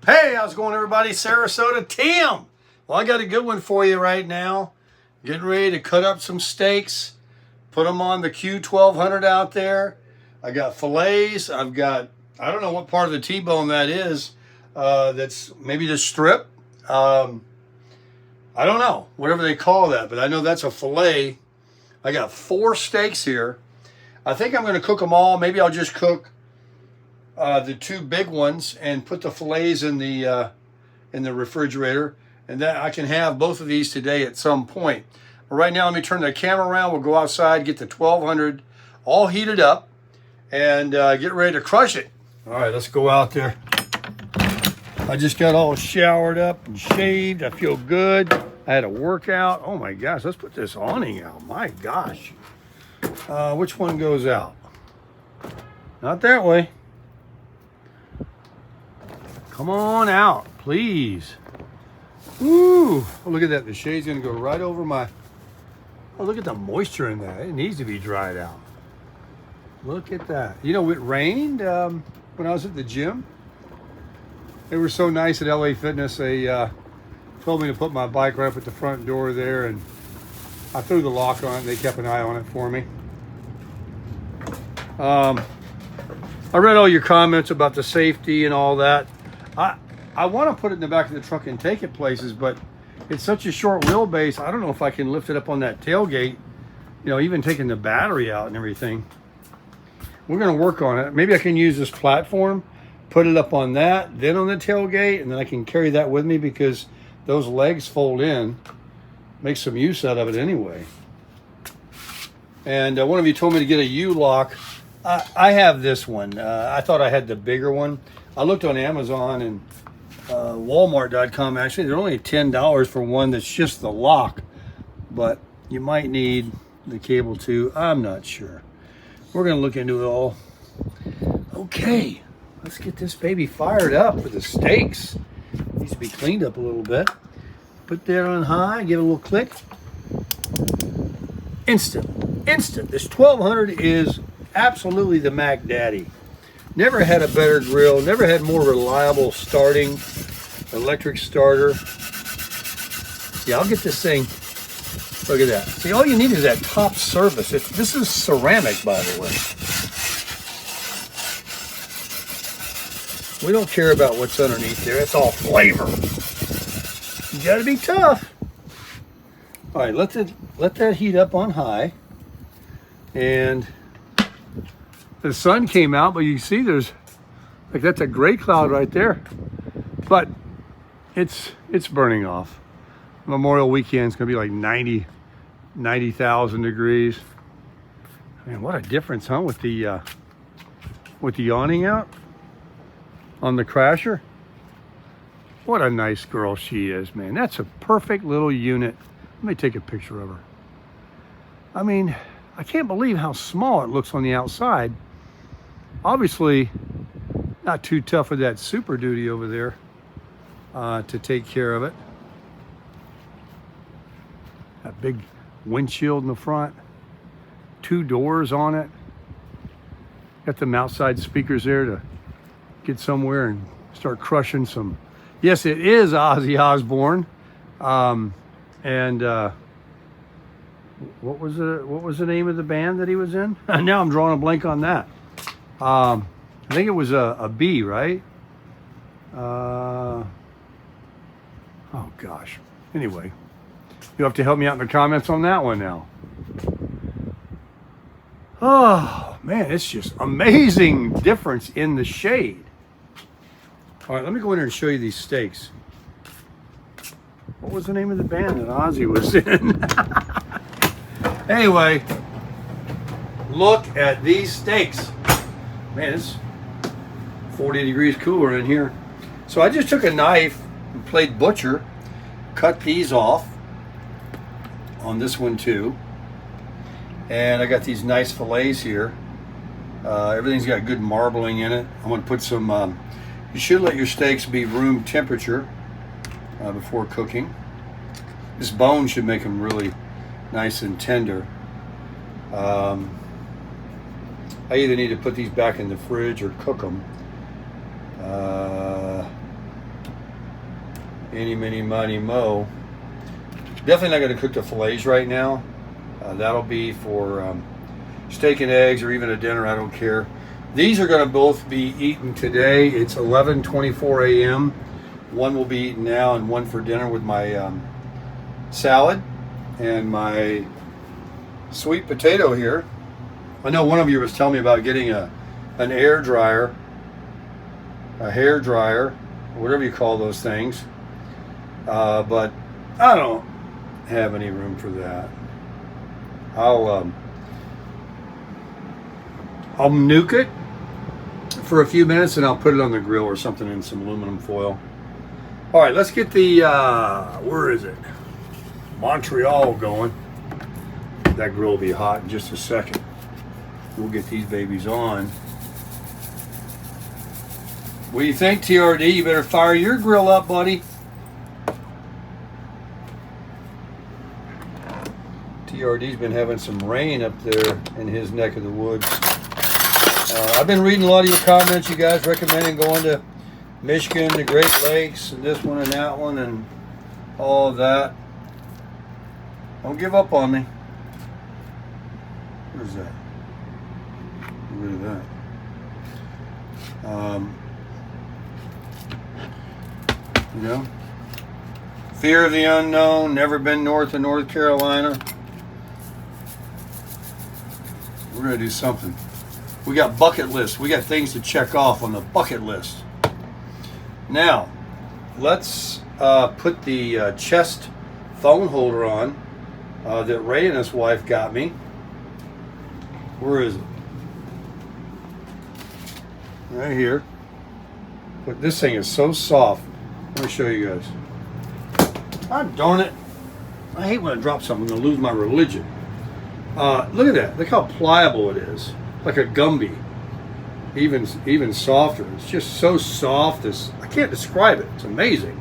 Hey, how's it going, everybody? Sarasota, Tim. Well, I got a good one for you right now. Getting ready to cut up some steaks, put them on the Q1200 out there. I got fillets. I've got, I don't know what part of the T-bone that is. That's maybe the strip. I don't know, whatever they call that, but I know that's a fillet. I got 4 steaks here. I think I'm going to cook them all. Maybe I'll just cook the 2 big ones and put the fillets in the refrigerator, and that I can have both of these today at some point. But right now, let me turn the camera around. We'll go outside, get the 1200 all heated up, and get ready to crush it. All right, let's go out there. I just got all showered up and shaved. I feel good. I had a workout. Oh my gosh, let's put this awning out. My gosh. Which one goes out? Not that way. Come on out, please. Ooh, oh, look at that. The shade's gonna go right over my, oh, look at the moisture in that. It needs to be dried out. Look at that. You know, it rained when I was at the gym. They were so nice at LA Fitness. They told me to put my bike right up at the front door there, and I threw the lock on it. They kept an eye on it for me. I read all your comments about the safety and all that. I want to put it in the back of the truck and take it places, but it's such a short wheelbase. I don't know if I can lift it up on that tailgate, you know, even taking the battery out and everything. We're going to work on it. Maybe I can use this platform, put it up on that, then on the tailgate, and then I can carry that with me because those legs fold in. Make some use out of it anyway. And one of you told me to get a U-lock. I have this one. I thought I had the bigger one. I looked on Amazon and Walmart.com. Actually, they're only $10 for one that's just the lock, but you might need the cable too. I'm not sure. We're going to look into it all. Okay, let's get this baby fired up for the steaks. Needs to be cleaned up a little bit. Put that on high, give it a little click. Instant. This 1200 is absolutely the Mac Daddy. Never had a better grill, never had more reliable starting electric starter. Yeah, I'll get this thing. Look at that. See, all you need is that top surface. This is ceramic, by the way. We don't care about what's underneath there. It's all flavor. You gotta be tough. All right, let that heat up on high. And the sun came out, but you see there's, like, that's a gray cloud right there. But it's burning off. Memorial weekend's gonna be like 90,000 degrees. Man, what a difference, huh? With the awning out on the Crasher. What a nice girl she is, man. That's a perfect little unit. Let me take a picture of her. I mean, I can't believe how small it looks on the outside. Obviously, not too tough with that Super Duty over there to take care of it. That big windshield in the front, 2 doors on it. Got them outside speakers there to get somewhere and start crushing some. Yes, it is Ozzy Osbourne. What was the name of the band that he was in? Now I'm drawing a blank on that. I think it was a B, right? Oh gosh. Anyway, you'll have to help me out in the comments on that one now. Oh man, it's just amazing difference in the shade. All right, let me go in here and show you these steaks. What was the name of the band that Ozzy was in? Anyway, look at these steaks. Man, it's 40 degrees cooler in here. So I just took a knife and played butcher, cut these off on this one too. And I got these nice fillets here. Everything's got good marbling in it. I'm gonna put some, you should let your steaks be room temperature before cooking. This bone should make them really nice and tender. I either need to put these back in the fridge or cook them. Any, mini, mighty, mo. Definitely not going to cook the fillets right now. That'll be for steak and eggs or even a dinner, I don't care. These are going to both be eaten today. It's 11:24 a.m. One will be eaten now and one for dinner with my salad and my sweet potato here. I know one of you was telling me about getting an air dryer, a hair dryer, whatever you call those things. But I don't have any room for that. I'll nuke it for a few minutes and I'll put it on the grill or something in some aluminum foil. All right, let's get the, where is it? Montreal going. That grill will be hot in just a second. We'll get these babies on. What do you think, TRD? You better fire your grill up, buddy. TRD's been having some rain up there in his neck of the woods. I've been reading a lot of your comments, you guys recommending going to Michigan, the Great Lakes, and this one and that one, and all of that. Don't give up on me. What is that? Look at that. You know, fear of the unknown, never been north of North Carolina. We're going to do something. We got bucket lists. We got things to check off on the bucket list. Now, let's put the chest phone holder on that Ray and his wife got me. Where is it? Right here. But this thing is so soft. Let me show you guys. Ah, darn it. I hate when I drop something. I'm going to lose my religion. Look at that. Look how pliable it is. Like a Gumby. Even softer. It's just so soft. I can't describe it. It's amazing.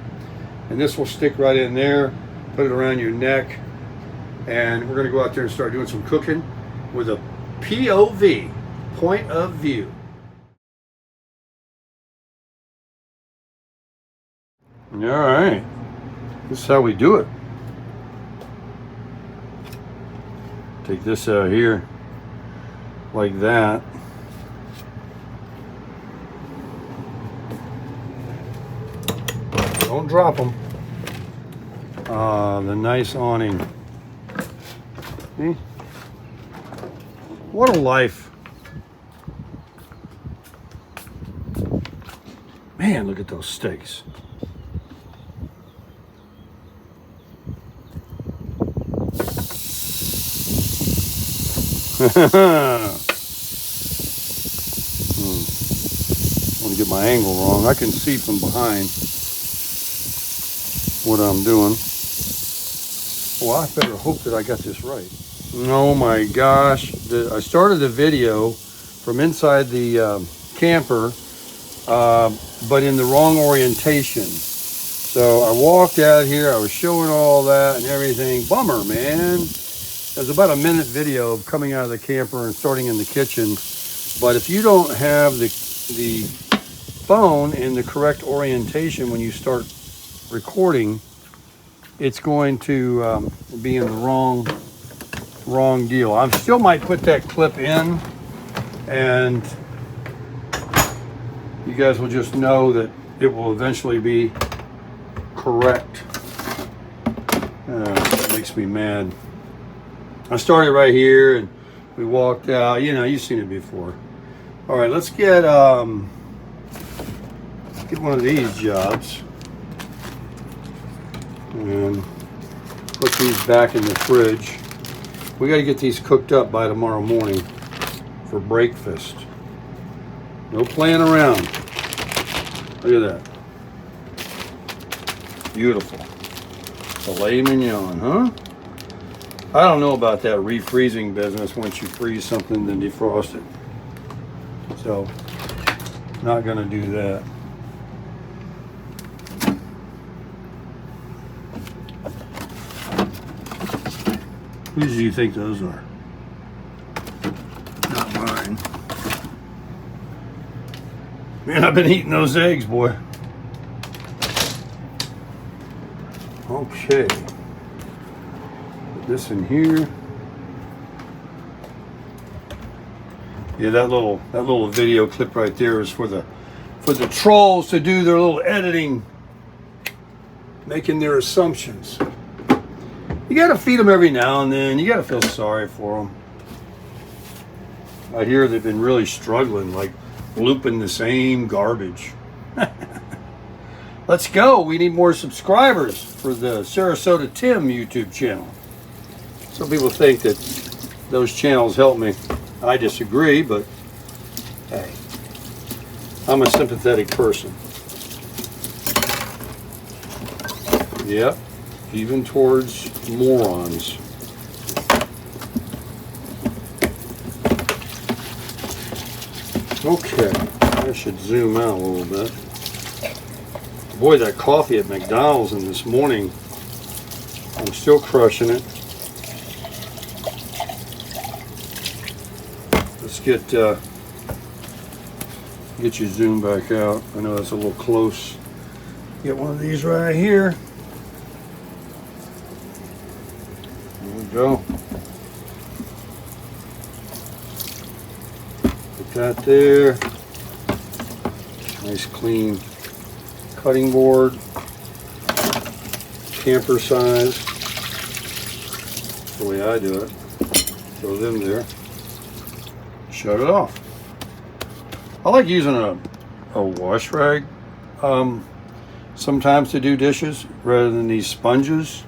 And this will stick right in there. Put it around your neck. And we're going to go out there and start doing some cooking with a POV, point of view. All right. This is how we do it. Take this out here like that. Don't drop them. The nice awning. See? What a life. Man, look at those steaks. I want to get my angle wrong. I can see from behind what I'm doing. Well, I better hope that I got this right. Oh my gosh. I started the video from inside the camper, but in the wrong orientation. So I walked out here, I was showing all that and everything. Bummer, man. It was about a minute video of coming out of the camper and starting in the kitchen. But if you don't have the phone in the correct orientation when you start recording, it's going to be in the wrong deal. I still might put that clip in and you guys will just know that it will eventually be correct. It makes me mad. I started right here and we walked out. You know, you've seen it before. All right, let's get one of these jobs and put these back in the fridge. We got to get these cooked up by tomorrow morning for breakfast. No playing around. Look at that. Beautiful. Filet mignon, huh? I don't know about that refreezing business. Once you freeze something, then defrost it. So, not gonna do that. Whose do you think those are? Not mine. Man, I've been eating those eggs, boy. Okay. Put this in here. Yeah, that little video clip right there is for the trolls to do their little editing, making their assumptions. You got to feed them every now and then. You got to feel sorry for them. I hear they've been really struggling, like looping the same garbage. Let's go. We need more subscribers for the Sarasota Tim YouTube channel. Some people think that those channels help me. I disagree, but hey, I'm a sympathetic person. Yep, even towards morons. Okay, I should zoom out a little bit. Boy, that coffee at McDonald's in this morning, I'm still crushing it. Let's get you zoomed back out. I know that's a little close. Get one of these right here. There we go. Put that there. Nice clean cutting board. Camper size. That's the way I do it. Throw them there. Shut it off. I like using a wash rag sometimes to do dishes rather than these sponges.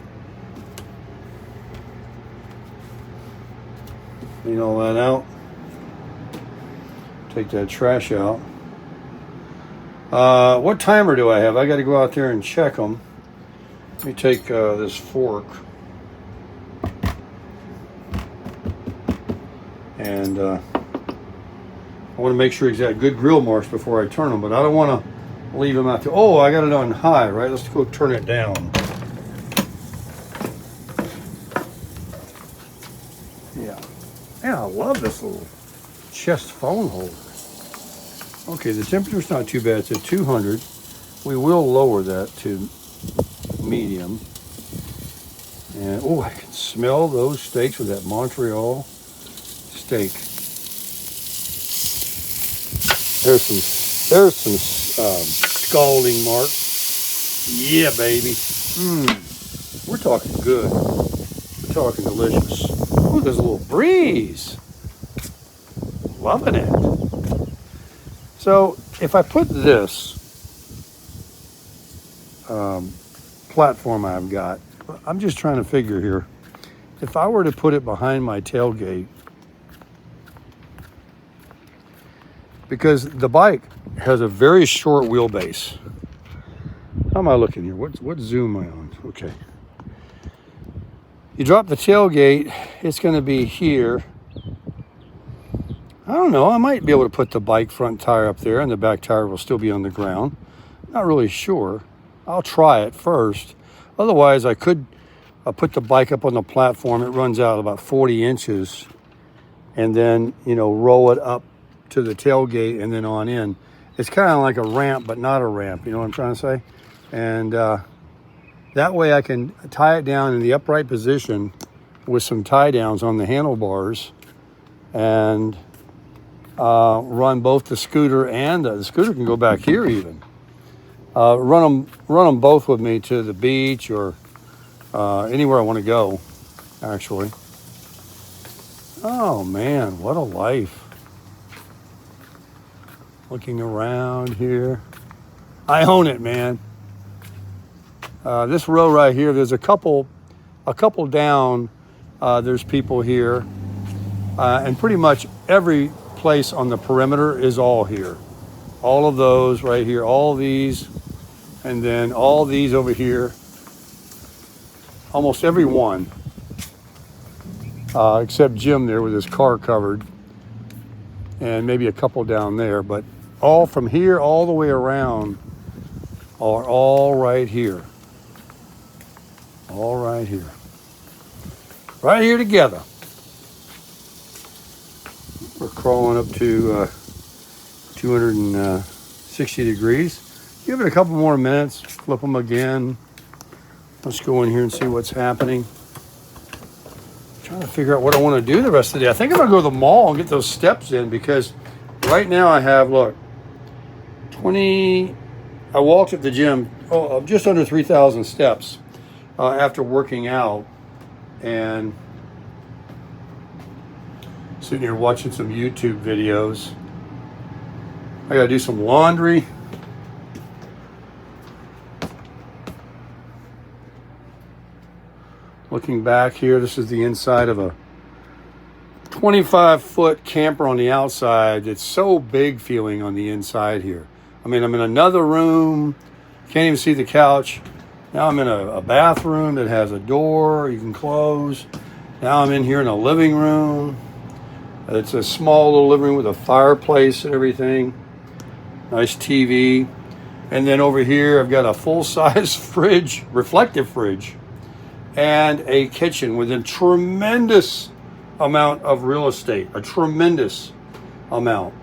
Clean all that out. Take that trash out. What timer do I have? I got to go out there and check them. Let me take this fork and I want to make sure he's got good grill marks before I turn them, but I don't want to leave him out there. Oh, I got it on high, right? Let's go turn it down. Yeah. Man, I love this little chest phone holder. Okay, the temperature's not too bad. It's at 200. We will lower that to medium. And, oh, I can smell those steaks with that Montreal steak. There's some scalding marks. Yeah, baby. We're talking good. We're talking delicious. Ooh, there's a little breeze. Loving it. So if I put this platform I've got, I'm just trying to figure here. If I were to put it behind my tailgate, because the bike has a very short wheelbase. How am I looking here? What zoom am I on? Okay. You drop the tailgate, it's going to be here. I don't know. I might be able to put the bike front tire up there and the back tire will still be on the ground. Not really sure. I'll try it first. Otherwise, I could put the bike up on the platform. It runs out about 40 inches and then, roll it up to the tailgate and then on in. It's kind of like a ramp, but not a ramp. You know what I'm trying to say? And that way I can tie it down in the upright position with some tie downs on the handlebars and run both the scooter and the scooter can go back here even. Run them both with me to the beach or anywhere I want to go, actually. Oh man, what a life. Looking around here. I own it, man. This row right here, there's a couple down, there's people here. And pretty much every place on the perimeter is all here. All of those right here, all these, and then all these over here. Almost every one, except Jim there with his car covered. And maybe a couple down there, but all from here all the way around are all right here. All right here. Right here together. We're crawling up to 260 degrees. Give it a couple more minutes, flip them again. Let's go in here and see what's happening. Trying to figure out what I want to do the rest of the day. I think I'm going to go to the mall and get those steps in, because right now I have, look, 20, I walked at the gym, just under 3,000 steps after working out, and sitting here watching some YouTube videos. I got to do some laundry. Looking back here, this is the inside of a 25-foot camper on the outside. It's so big feeling on the inside here. I mean, I'm in another room. Can't even see the couch. Now I'm in a bathroom that has a door you can close. Now I'm in here in a living room. It's a small little living room with a fireplace and everything. Nice TV. And then over here, I've got a full-size fridge, reflective fridge, and a kitchen with a tremendous amount of real estate, a tremendous amount,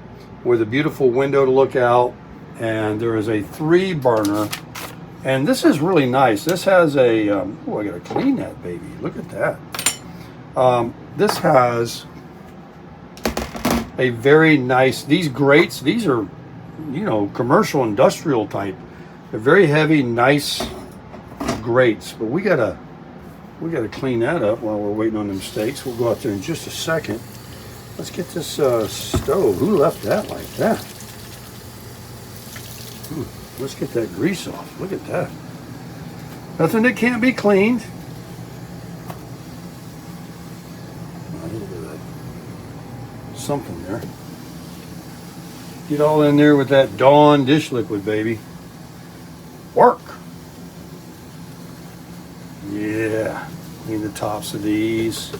with a beautiful window to look out. And there is a 3-burner, and this is really nice. This has a, I gotta clean that baby. Look at that. This has a very nice, these grates, these are, you know, commercial industrial type. They're very heavy, nice grates, but we gotta clean that up while we're waiting on them steaks. We'll go out there in just a second. Let's get this stove. Who left that like that? Let's get that grease off. Look at that. Nothing that can't be cleaned. A little bit of that something there. Get all in there with that Dawn dish liquid, baby. Work. Yeah. Clean the tops of these.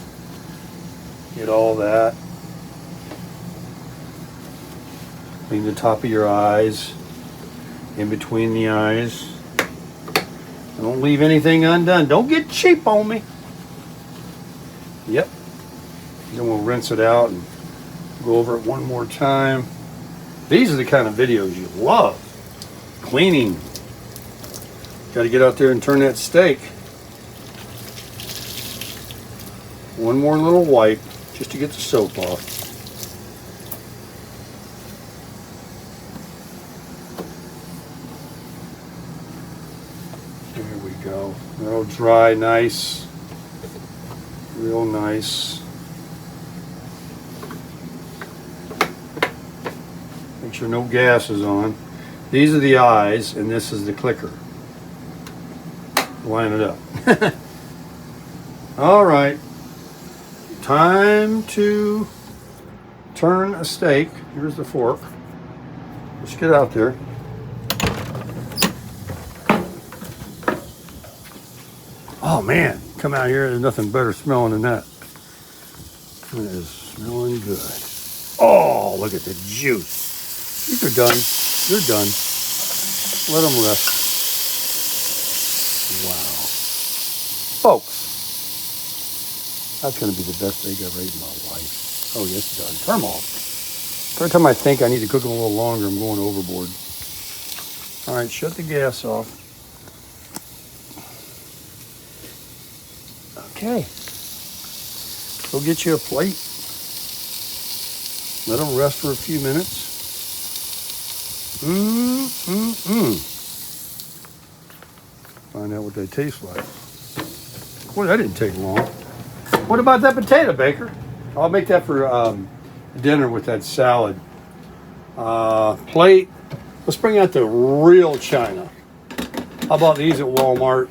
Get all that. Clean the top of your eyes. In between the eyes. Don't leave anything undone. Don't get cheap on me. Yep. Then we'll rinse it out and go over it one more time. These are the kind of videos you love. Cleaning. Got to get out there and turn that steak. One more little wipe just to get the soap off. There we go. That'll dry nice. Real nice. Make sure no gas is on. These are the eyes, and this is the clicker. Line it up. All right. Time to turn a steak. Here's the fork. Let's get out there. Oh man, come out here, there's nothing better smelling than that. It is smelling good. Oh, look at the juice. These are done. They're done. Let them rest. Wow. Folks, that's going to be the best steak I've ever eaten in my life. Oh, yes, done. Turn them off. Every time I think I need to cook them a little longer, I'm going overboard. All right, shut the gas off. Okay. Go get you a plate. Let them rest for a few minutes. Find out what they taste like. Boy, that didn't take long. What about that potato, Baker? I'll make that for dinner with that salad. Plate. Let's bring out the real china. How about these at Walmart?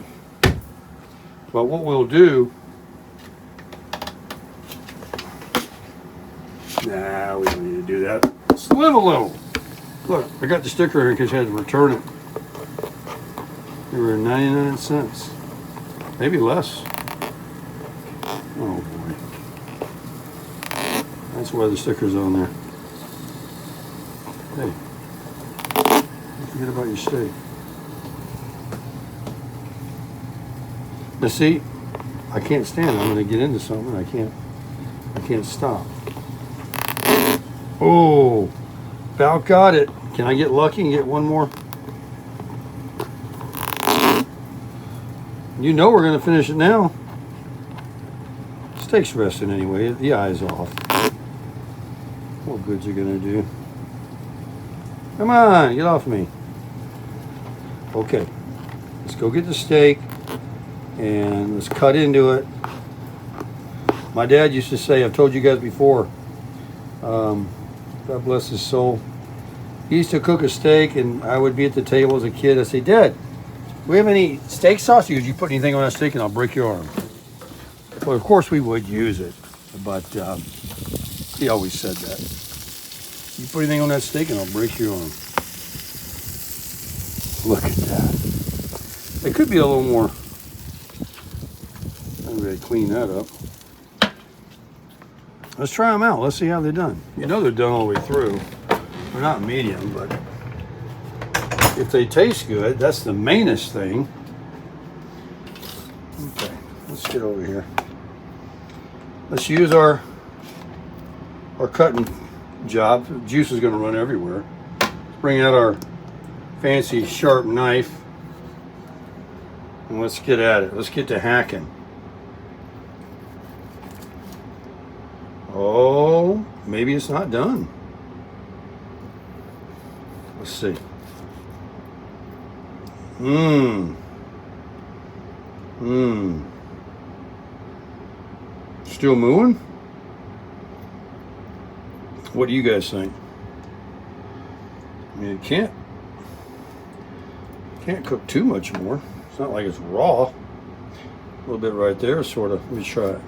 But what we'll do... Nah, we don't need to do that. Let's live a little. Look, I got the sticker here in case I had to return it. They were 99 cents. Maybe less. Oh boy. That's why the sticker's on there. Hey, don't forget about your steak. Now see, I can't stand it. I'm going to get into something. I can't stop. Oh, about got it. Can I get lucky and get one more? You know we're gonna finish it now. Steak's resting anyway. The eye's off. What good's it gonna do? Come on, get off me. Okay, let's go get the steak and let's cut into it. My dad used to say, I've told you guys before, God bless his soul, he used to cook a steak and I would be at the table as a kid. I'd say, Dad, do we have any steak sauce? He goes, you put anything on that steak and I'll break your arm. Well, of course we would use it, but he always said that. You put anything on that steak and I'll break your arm. Look at that. It could be a little more. I'm ready to clean that up. Let's try them out. Let's see how they're done. You know they're done all the way through. They're not medium, but if they taste good, that's the mainest thing. Okay, let's get over here. Let's use our cutting job. The juice is going to run everywhere. Let's bring out our fancy sharp knife and let's get at it. Let's get to hacking. Oh, maybe it's not done. Let's see. Still moving? What do you guys think? I mean, it can't cook too much more. It's not like it's raw. A little bit right there, sort of. Let me try it.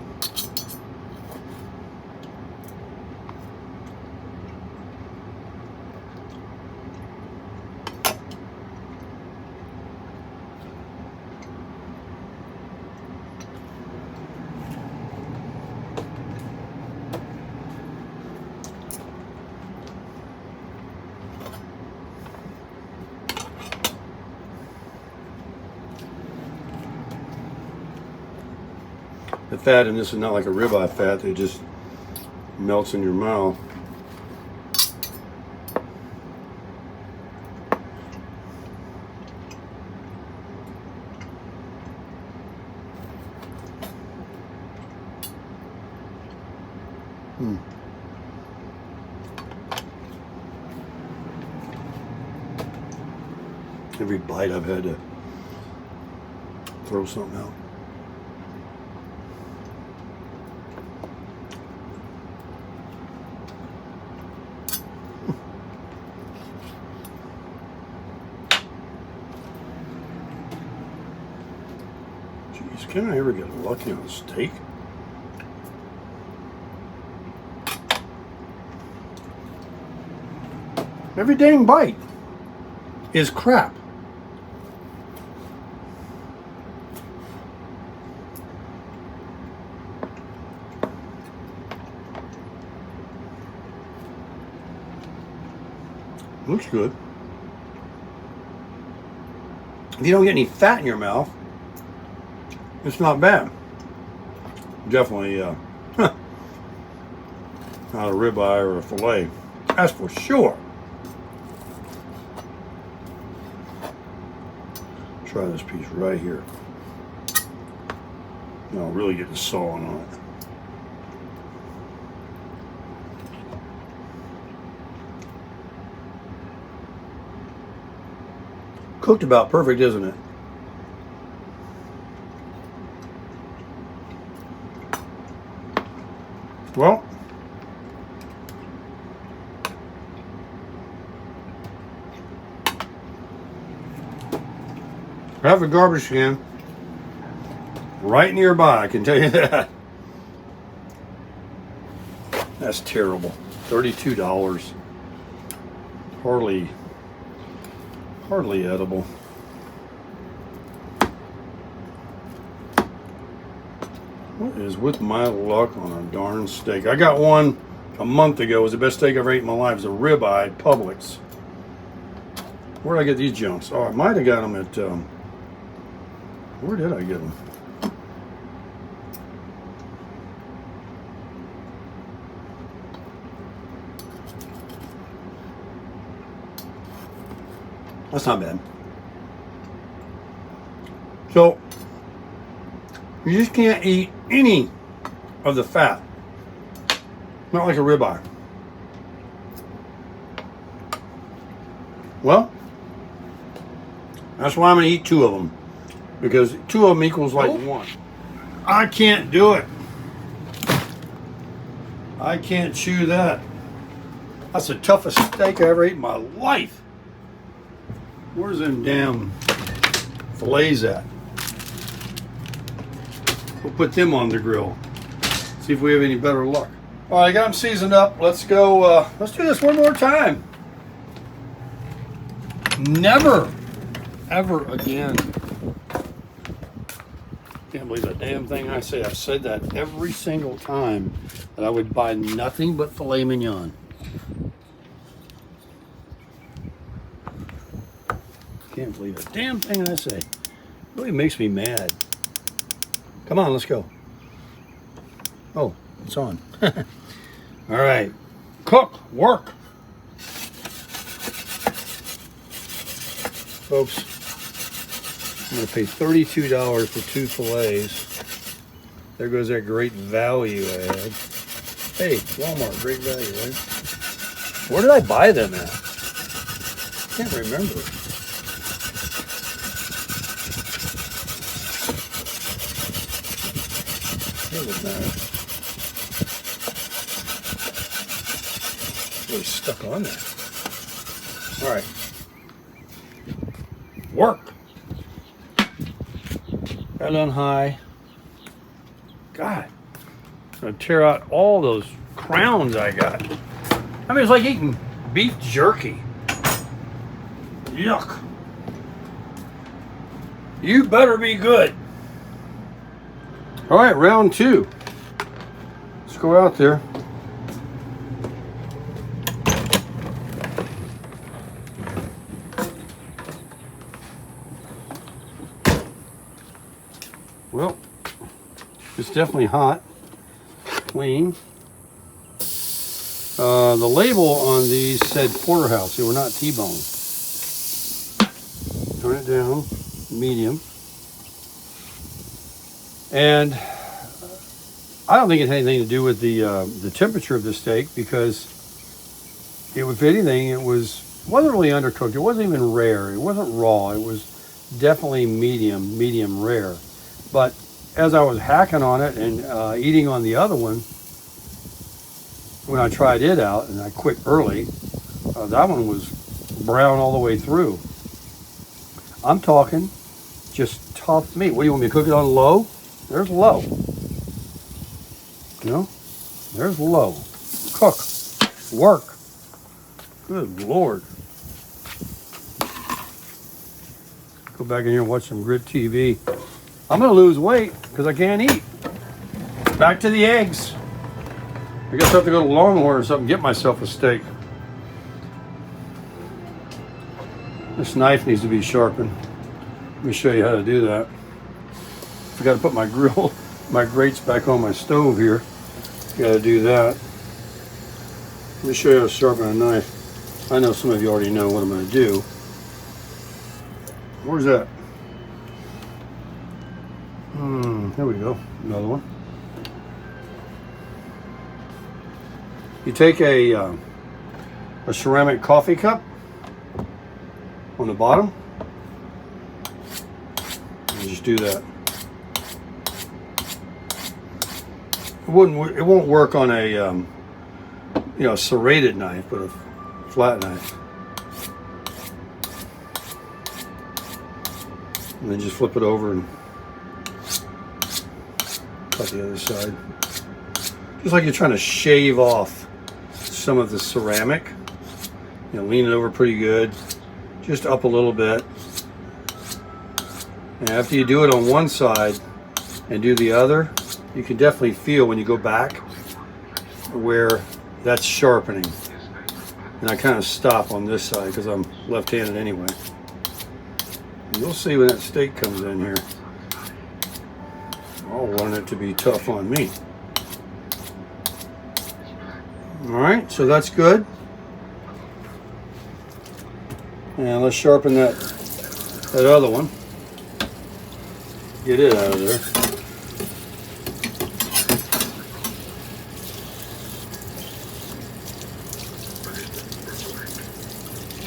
The fat in this is not like a ribeye fat that just melts in your mouth. Every bite I've had to throw something out. Jeez, can I ever get lucky on a steak? Every dang bite is crap. Looks good. If you don't get any fat in your mouth, it's not bad. Definitely not a ribeye or a fillet. That's for sure. Try this piece right here. Now I'll really get the sawing on it. Cooked about perfect, isn't it? Well, I have a garbage can right nearby, I can tell you that. That's terrible. $32. Hardly edible. What is with my luck on a darn steak? I got one a month ago. It was the best steak I've ever ate in my life. It was a ribeye, Publix. Where did I get these junks? Oh, I might have got them at, where did I get them? That's not bad. So, You just can't eat any of the fat. Not like a ribeye. Well, that's why I'm going to eat 2 of them. Because 2 of them equals like 1. I can't do it. I can't chew that. That's the toughest steak I ever ate in my life. Where's them damn fillets at? We'll put them on the grill. See if we have any better luck. All right, I got them seasoned up. Let's go. Let's do this one more time. Never, ever again. Can't believe the damn thing I say. I've said that every single time that I would buy nothing but filet mignon. Can't believe the damn thing I say. It really makes me mad. Come on, let's go. Oh, it's on. All right. Cook, work. Folks, I'm going to pay $32 for 2 fillets. There goes that great value I had. Hey, Walmart, great value, right? Where did I buy them at? I can't remember. It was nice. Really stuck on there. All right. Work. Got it on high. God. I'm going to tear out all those crowns I got. I mean, it's like eating beef jerky. Yuck. You better be good. All right, round 2. Let's go out there. Well, it's definitely hot, clean. The label on these said porterhouse. They were not T-bone. Turn it down, medium. And I don't think it had anything to do with the temperature of the steak, because if anything, it wasn't really undercooked. It wasn't even rare. It wasn't raw. It was definitely medium rare. But as I was hacking on it and eating on the other one, when I tried it out, and I quit early, that one was brown all the way through. I'm talking just tough meat. What do you want me to cook it on low? There's low. You know, there's low. Cook, work. Good Lord. Go back in here and watch some Grit TV. I'm going to lose weight because I can't eat. Back to the eggs. I guess I have to go to Longhorn or something and get myself a steak. This knife needs to be sharpened. Let me show you how to do that. I got to put my grill, my grates back on my stove here. Got to do that. Let me show you how to sharpen a knife. I know some of you already know what I'm going to do. Where's that? Here we go. Another one. You take a ceramic coffee cup on the bottom and just do that. It won't work on a serrated knife, but a flat knife. And then just flip it over and cut the other side. Just like you're trying to shave off some of the ceramic. Lean it over pretty good, just up a little bit. And after you do it on one side and do the other, you can definitely feel when you go back where that's sharpening. And I kind of stop on this side because I'm left-handed anyway. And you'll see when that steak comes in here. I want it to be tough on me. All right, so that's good. And let's sharpen that other one. Get it out of there.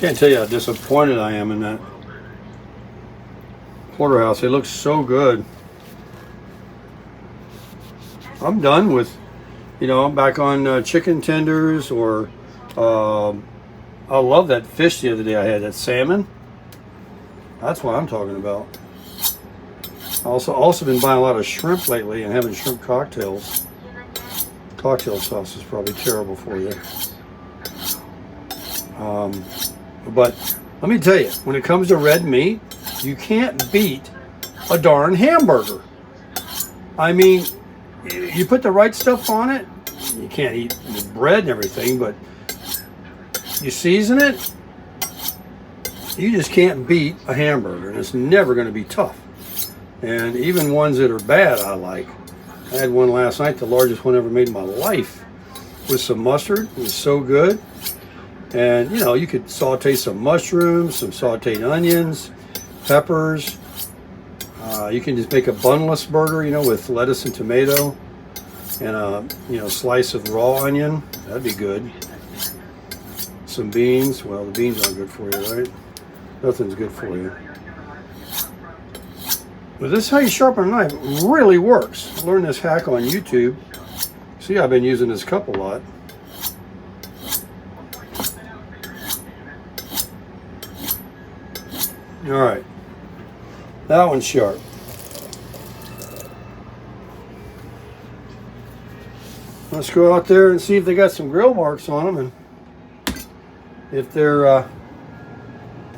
Can't tell you how disappointed I am in that porterhouse. It looks so good. I'm done with, you know, I'm back on chicken tenders, or I love that fish the other day I had, that salmon. That's what I'm talking about. Also been buying a lot of shrimp lately and having shrimp cocktails. Cocktail sauce is probably terrible for you. But let me tell you, when it comes to red meat, you can't beat a darn hamburger. I mean, you put the right stuff on it, you can't eat the bread and everything, but you season it, you just can't beat a hamburger, and it's never going to be tough. And even ones that are bad, I like. I had one last night, the largest one I ever made in my life, with some mustard. It was so good. And, you know, you could saute some mushrooms, some sauteed onions, peppers. You can just make a bunless burger, you know, with lettuce and tomato and a, you know, slice of raw onion. That'd be good. Some beans. Well, the beans aren't good for you, right? Nothing's good for you. But this is how you sharpen a knife. It really works. I learned this hack on YouTube. See, I've been using this cup a lot. All right, that one's sharp. Let's go out there and see if they got some grill marks on them, and if they're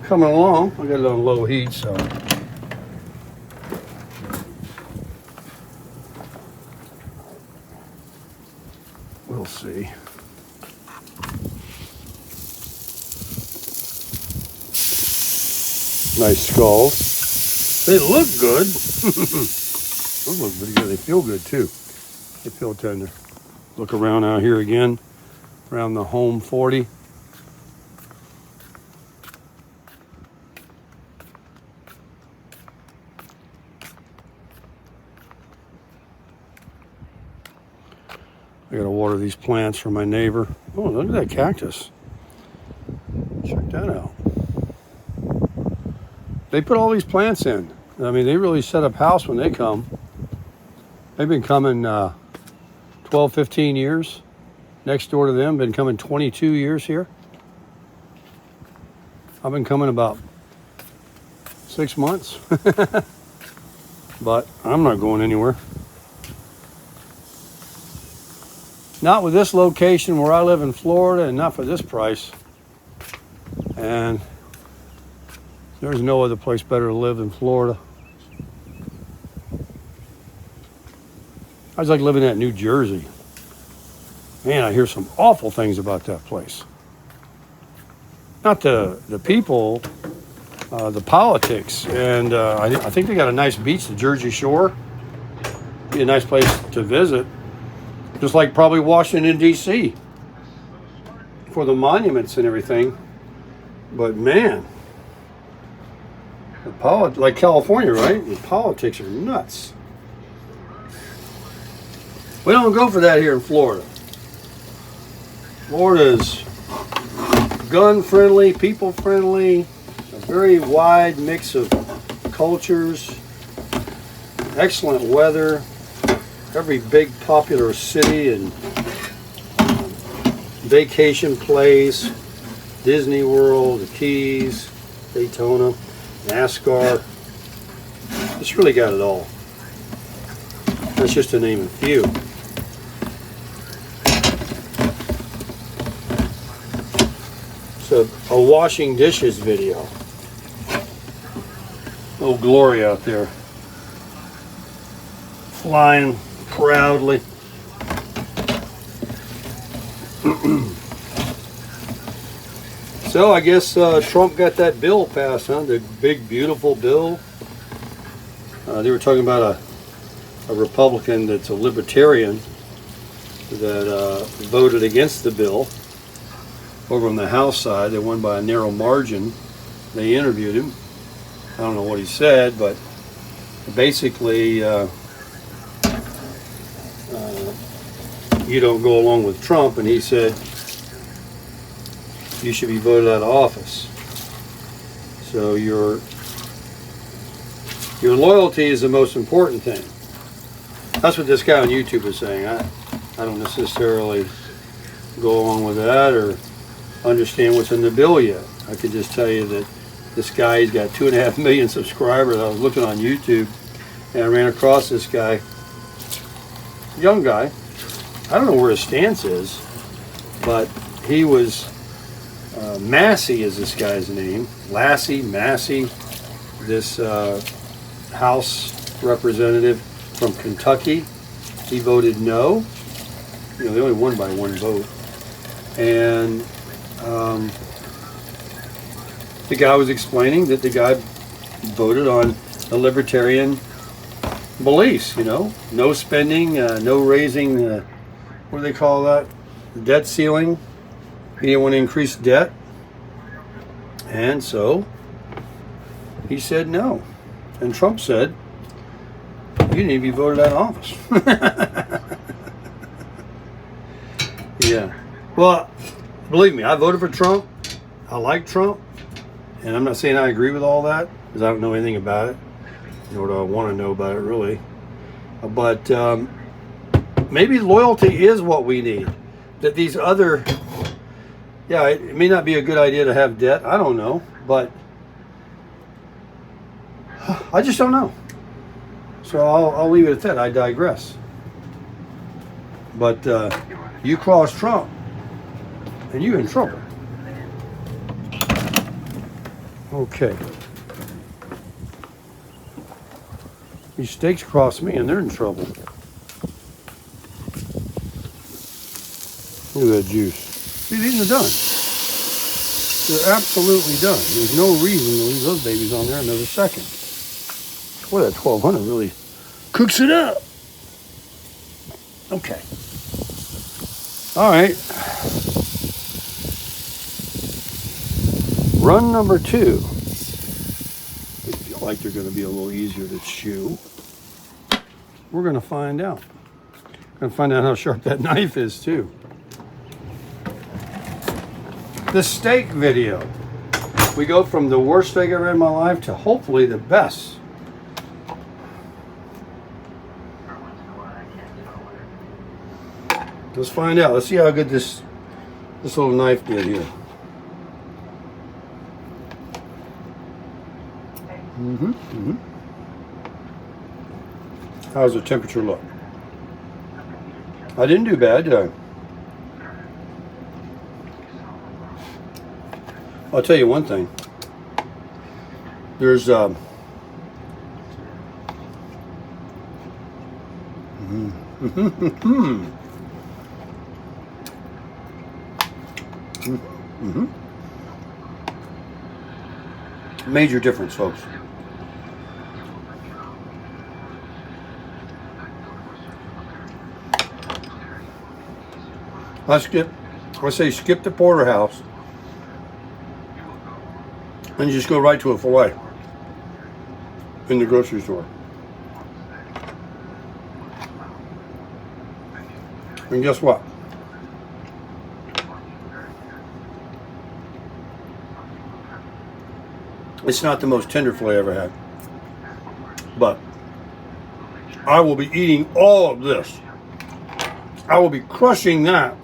coming along. I got it on low heat, so. We'll see. Nice skulls. They look good. Those look pretty good. They feel good too. They feel tender. Look around out here again, around the home 40. I gotta water these plants for my neighbor. Oh, look at that cactus. Check that out. They put all these plants in. I mean, they really set up house when they come. They've been coming 12, 15 years. Next door to them, been coming 22 years here. I've been coming about 6 months. But I'm not going anywhere. Not with this location where I live in Florida, and not for this price. And there's no other place better to live than Florida. I was like living at New Jersey. Man, I hear some awful things about that place. Not the people, the politics. And I think they got a nice beach, the Jersey Shore. Be a nice place to visit. Just like probably Washington, D.C. for the monuments and everything. But man, like California, right? The politics are nuts. We don't go for that here in Florida. Florida's gun-friendly, people-friendly, a very wide mix of cultures, excellent weather, every big popular city and vacation place, Disney World, the Keys, Daytona, NASCAR. It's really got it all. That's just to name a few. So, a washing dishes video. Oh, Glory out there. Flying proudly. So I guess Trump got that bill passed, huh? The big, beautiful bill. They were talking about a Republican that's a libertarian that voted against the bill. Over on the House side, they won by a narrow margin. They interviewed him. I don't know what he said, but basically, you don't go along with Trump, and he said you should be voted out of office. So your loyalty is the most important thing. That's what this guy on YouTube is saying. I don't necessarily go along with that or understand what's in the bill yet. I could just tell you that this guy, he's got 2.5 million subscribers. I was looking on YouTube and I ran across this guy, young guy. I don't know where his stance is, but he was, Massey is this guy's name. Massey, this House representative from Kentucky. He voted no. You know, they only won by 1 vote. And the guy was explaining that the guy voted on a libertarian beliefs, you know, no spending, no raising, what do they call that? Debt ceiling. He didn't want to increase debt. And so he said no. And Trump said, you need to be voted out of office. Yeah. Well, believe me, I voted for Trump. I like Trump. And I'm not saying I agree with all that, because I don't know anything about it, nor do I want to know about it, really. But maybe loyalty is what we need. That these other, yeah, it may not be a good idea to have debt. I don't know. But I just don't know. So I'll leave it at that. I digress. But you cross Trump, and you're in trouble. Okay. These steaks cross me, and they're in trouble. Look at that juice. See, these are done. They're absolutely done. There's no reason to leave those babies on there another second. Boy, that 1200 really cooks it up. Okay. All right. Run number 2. I feel like they're going to be a little easier to chew. We're going to find out. We're going to find out how sharp that knife is, too. The steak video. We go from the worst steak I've ever had in my life to hopefully the best. Let's find out. Let's see how good this little knife did here. How's the temperature look? I didn't do bad, did I? I'll tell you one thing. There's major difference, folks. I say skip the porterhouse and just go right to a filet in the grocery store. And guess what? It's not the most tender filet I ever had. But I will be eating all of this. I will be crushing that